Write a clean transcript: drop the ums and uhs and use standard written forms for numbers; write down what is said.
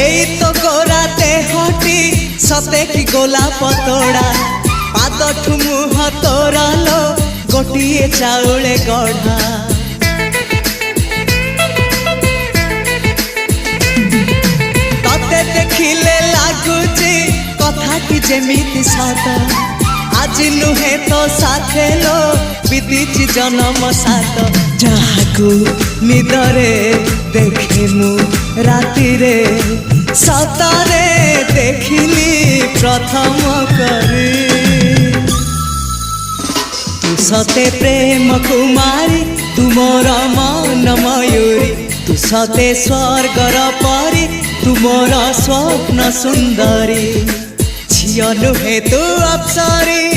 एई तो गोरा देहटी सते कि गोलाप तोड़ा पाद मुह तोरा लो गोटिए चाउले गढ़ा तते देखिले लागुची कथाटी जेमिति सत आज नुहे तो साथे लो बीतीची जन्म सात जहाकू निदरे देखे मु राति रे सतरे देखिली प्रथम करी तू सते प्रेम कुमारी तू मोर मन मयूरी तू सते स्वर्गर परी तू मोर स्वप्न सुंदरी झियो नुहे तू अप्सरी।